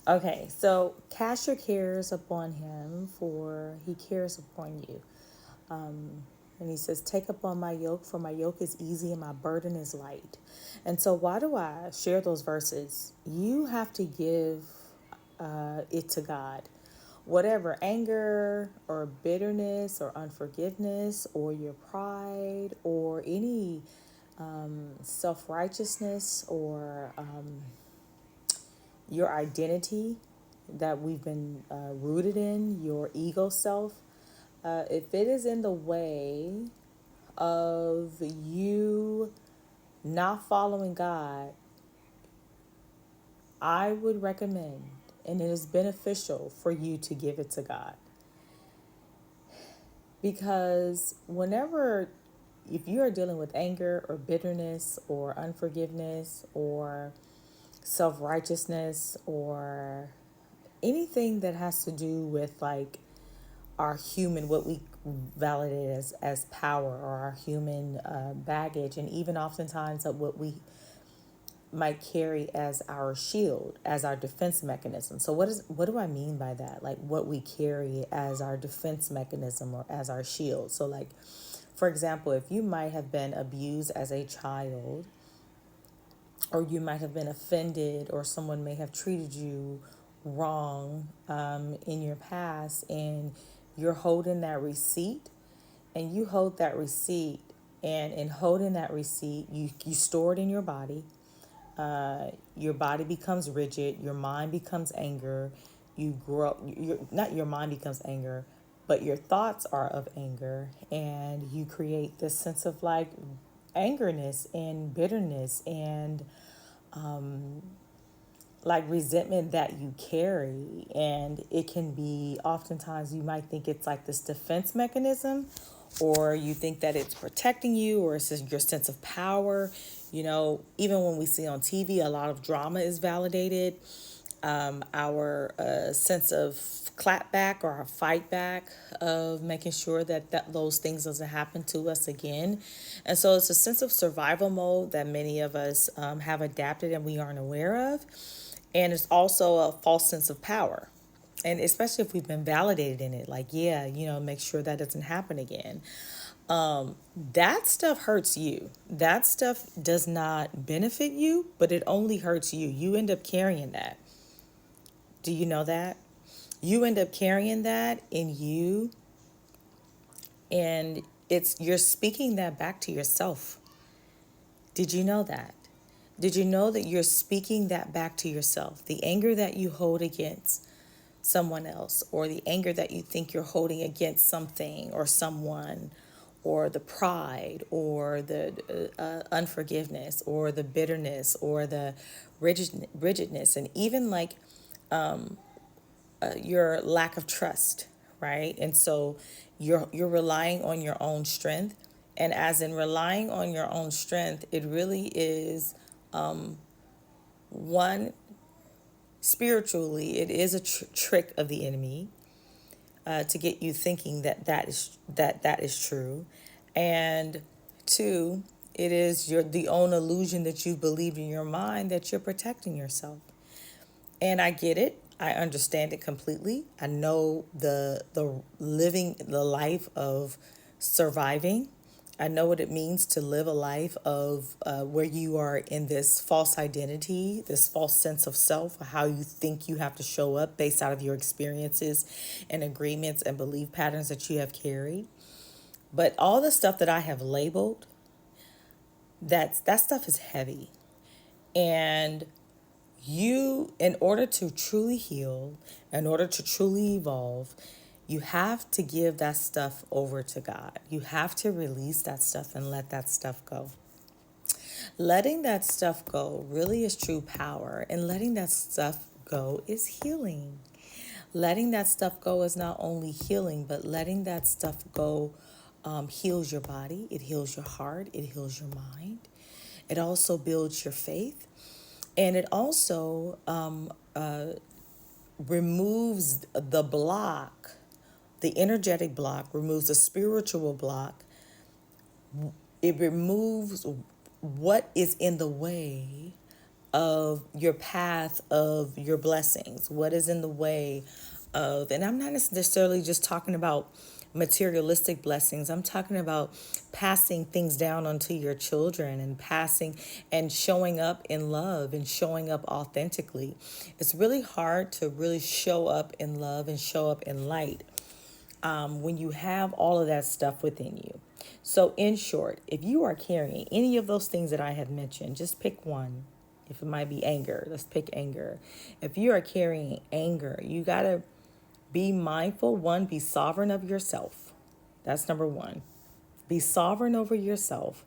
Okay, so cast your cares upon him, for he cares upon you. And he says, take upon my yoke, for my yoke is easy and my burden is light. And so, why do I share those verses? You have to give it to God. Whatever anger or bitterness or unforgiveness or your pride or any self righteousness or your identity that we've been rooted in, your ego self, if it is in the way of you not following God, I would recommend, and it is beneficial for you to give it to God. Because whenever, if you are dealing with anger or bitterness or unforgiveness or self righteousness or anything that has to do with like our human, what we validate as power or our human baggage, and even oftentimes of what we might carry as our shield, as our defense mechanism. So what do I mean by that? Like what we carry as our defense mechanism or as our shield. So like, for example, if you might have been abused as a child, or you might have been offended, or someone may have treated you wrong in your past, and you're holding that receipt, and you hold that receipt, and in holding that receipt, you store it in your body becomes rigid, your mind becomes anger, you grow, not your mind becomes anger, but your thoughts are of anger, and you create this sense of like angerness and bitterness and like resentment that you carry. And it can be, oftentimes you might think it's like this defense mechanism, or you think that it's protecting you, or it's just your sense of power. You know, even when we see on TV, a lot of drama is validated. Our sense of clap back or our fight back of making sure that those things doesn't happen to us again. And so it's a sense of survival mode that many of us have adapted and we aren't aware of. And it's also a false sense of power. And especially if we've been validated in it, like, yeah, make sure that doesn't happen again. That stuff hurts you. That stuff does not benefit you, but it only hurts you. You end up carrying that. Do you know that? You end up carrying that in you, and you're speaking that back to yourself. Did you know that? Did you know that you're speaking that back to yourself? The anger that you hold against someone else, or the anger that you think you're holding against something or someone, or the pride, or the unforgiveness, or the bitterness, or the rigidness, and even like your lack of trust, right? And so you're relying on your own strength, and as in relying on your own strength, it really is one, spiritually, it is a trick of the enemy to get you thinking that is true, and two, it is the own illusion that you've believed in your mind that you're protecting yourself. And I get it. I understand it completely. I know the living the life of surviving. I know what it means to live a life of where you are in this false identity, this false sense of self, how you think you have to show up based out of your experiences and agreements and belief patterns that you have carried. But all the stuff that I have labeled, that stuff is heavy. And you, in order to truly heal, in order to truly evolve, you have to give that stuff over to God. You have to release that stuff and let that stuff go. Letting that stuff go really is true power, and letting that stuff go is healing. Letting that stuff go is not only healing, but letting that stuff go heals your body, it heals your heart, it heals your mind. It also builds your faith, and it also removes the block, the energetic block, removes the spiritual block. It removes what is in the way of your path of your blessings? What is in the way of, and I'm not necessarily just talking about materialistic blessings. I'm talking about passing things down onto your children and passing and showing up in love and showing up authentically. It's really hard to really show up in love and show up in light when you have all of that stuff within you. So, in short, if you are carrying any of those things that I have mentioned, just pick one. If it might be anger, let's pick anger. If you are carrying anger, you got to be mindful. One, be sovereign of yourself. That's number one. Be sovereign over yourself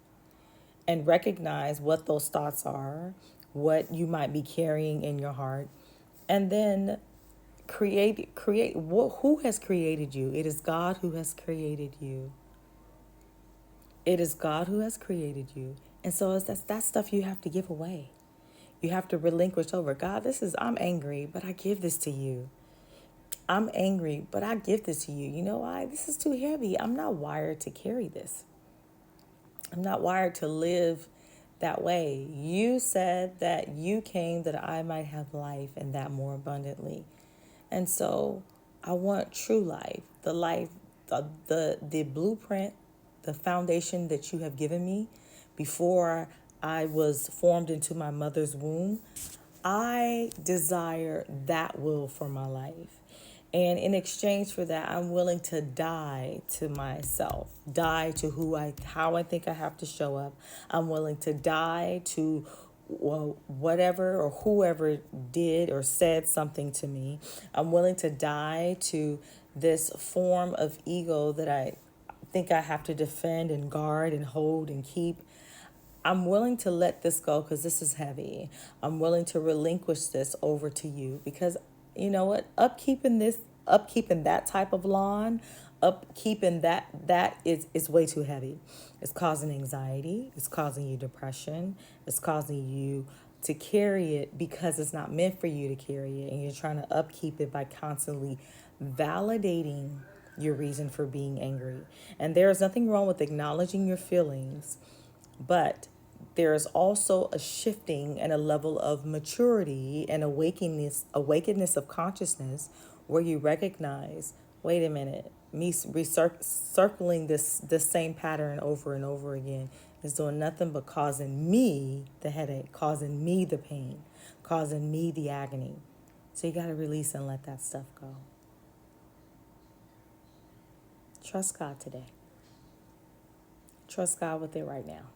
and recognize what those thoughts are, what you might be carrying in your heart, and then create who has created you. It is God who has created you. It is God who has created you. And so it's that stuff you have to give away. You have to relinquish over. God, I'm angry, but I give this to you. I'm angry, but I give this to you. You know why? This is too heavy. I'm not wired to carry this. I'm not wired to live that way. You said that you came that I might have life and that more abundantly. And so I want true life, the blueprint, the foundation that you have given me before I was formed into my mother's womb. I desire that will for my life. And in exchange for that, I'm willing to die to myself, die to how I think I have to show up. I'm willing to die to whatever or whoever did or said something to me. I'm willing to die to this form of ego that I think I have to defend and guard and hold and keep. I'm willing to let this go because this is heavy. I'm willing to relinquish this over to you because you know what? Upkeeping that type of lawn, upkeeping that is way too heavy. It's causing anxiety. It's causing you depression. It's causing you to carry it because it's not meant for you to carry it, and you're trying to upkeep it by constantly validating your reason for being angry. And there is nothing wrong with acknowledging your feelings, but there is also a shifting and a level of maturity and awakeness of consciousness where you recognize, wait a minute, me circling this same pattern over and over again is doing nothing but causing me the headache, causing me the pain, causing me the agony. So you got to release and let that stuff go. Trust God today. Trust God with it right now.